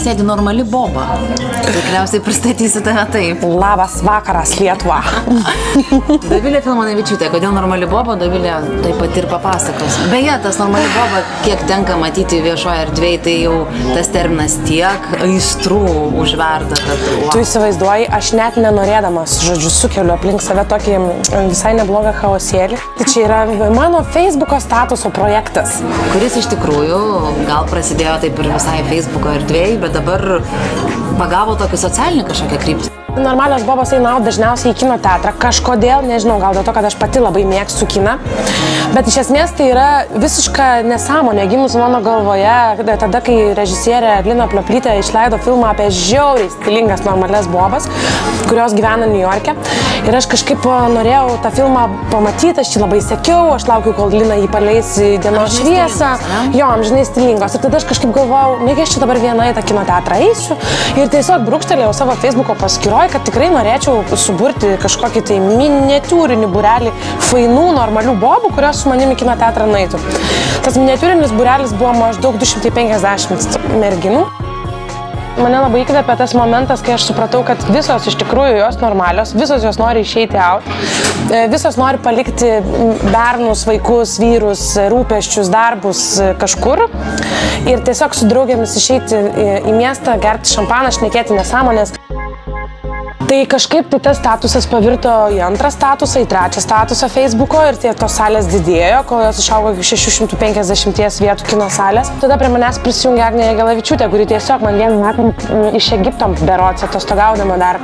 sėdi normali boba. Tikriausiai pristatysi tave taip. Labas vakaras, Lietuva. Dovilė Filmanavičiūtė, kodėl normali boba, Dovilė taip pat ir papasakos. Beje, tas normali boba, kiek tenka matyti viešoje erdvėje, tai jau tas terminas tiek aistrų užverda. Tu įsivaizduoji, aš net nenorėdamas, žodžiu, sukeliu aplink save tokį visai neblogą chaosėlį. Tai čia yra mano Facebooko statuso projektas. Kuris iš tikrųjų gal prasidėjo taip ir visai Facebooko erdvėje, bet dabar pagavo tokį socialinį kažkokią kryptį. Normalios bobos eina dažniausiai į kino teatrą. Kažkodėl, nežinau, gal dėl to, kad aš pati labai mėgstu kiną. Bet iš esmės tai yra visiška nesąmonė gimus mano galvoje, tada, kai režisierė Lina Plioplytė išleido filmą apie žiauriai stilingas normalias bobas, kurios gyvena Niujorke. Ir aš kažkaip norėjau tą filmą pamatyti, aš jį labai sekiau, aš laukiu, kol Lina jį paleis į dienos šviesą. Jo, amžinai stilingos. Ir tada aš kažkaip galvojau, negi aš čia dabar viena į tą kino teatrą eisiu. Ir tiesiog brūkštelėjau savo Facebooko paskyroj, kad tikrai norėčiau suburti kažkokį tai miniatiūrinį būrelį fainų, normalių bobų, kurios su manimi kino teatrą nueitų. Tas miniatiūrinis būrelis buvo maždaug 250 merginų. Mane labai įkvėpė tas momentas, kai aš supratau, kad visos iš tikrųjų jos normalios, visos jos nori išeiti out, visos nori palikti bernus, vaikus, vyrus, rūpesčius, darbus kažkur ir tiesiog su draugėmis išeiti į miestą, gerti šampaną, šnekėti nesąmonės. Tai kažkaip tas statusas pavirto į antrą statusą, į trečią statusą Facebooko ir tos salės didėjo, kol jos išaugo iki 650 vietų kino salės. Tada prie manęs prisijungė Agnė Jagelavičiūtė, kuri tiesiog man vieną vakarą iš Egipto berods atostogaudama dar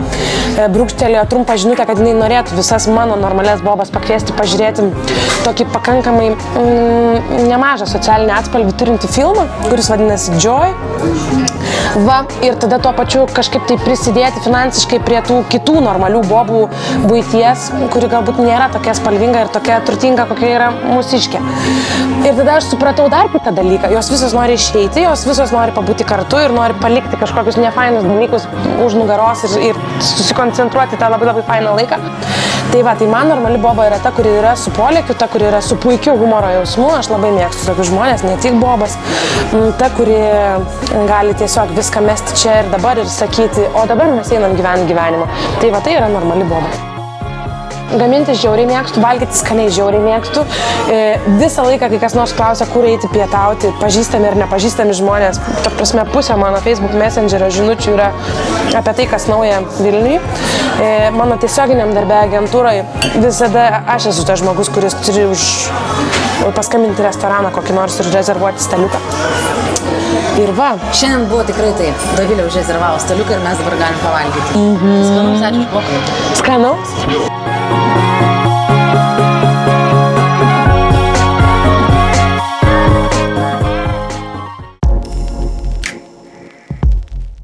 brūkštelėjo trumpą žinutę, kad jinai norėtų visas mano normalias bobas pakviesti pažiūrėti tokį pakankamai nemažą socialinį atspalvį turintį filmą, kuris vadinasi Joy. Va, ir tada tuo pačiu kažkaip tai prisidėti finansiškai prie tų kitų normalių bobų buities, kuri galbūt nėra tokia spalvinga ir tokia turtinga, kokia yra mūsiškė. Ir tada aš supratau dar kitą dalyką. Jos visos nori išeiti, jos visos nori pabūti kartu ir nori palikti kažkokius nefainus dalykus už nugaros ir susikoncentruoti tą labai labai fainą laiką. Tai va, tai man normali boba yra ta, kuri yra su polėkiu, ta, kuri yra su puikiu humoro jausmu. Aš labai mėgstu tokius žmonės, ne tik bobas. Ta, kuri gali tiesiog viską mesti čia ir dabar ir sakyti, o dabar mes einam gyventi gyvenimą. Tai va, tai yra normali boba. Gaminti žiauriai mėgstu, valgyti skaniai žiauriai mėgstu. Visą laiką, kai kas nors klausia, kur eiti pietauti, pažįstami ir nepažįstami žmonės, ta prasme, pusė mano Facebook Messengerio žinučių yra apie tai, kas nauja Vilniui. Mano tiesioginiam darbe agentūrai visada aš esu tas žmogus, kuris turi paskambinti restoraną kokį nors ir rezervuoti staliuką. Ir va. Šiandien buvo tikrai taip. Dovilė užrezervavo staliuką ir mes dabar galim pavalgyti. Skanaus, ačiū už pokalbį. Skanaus.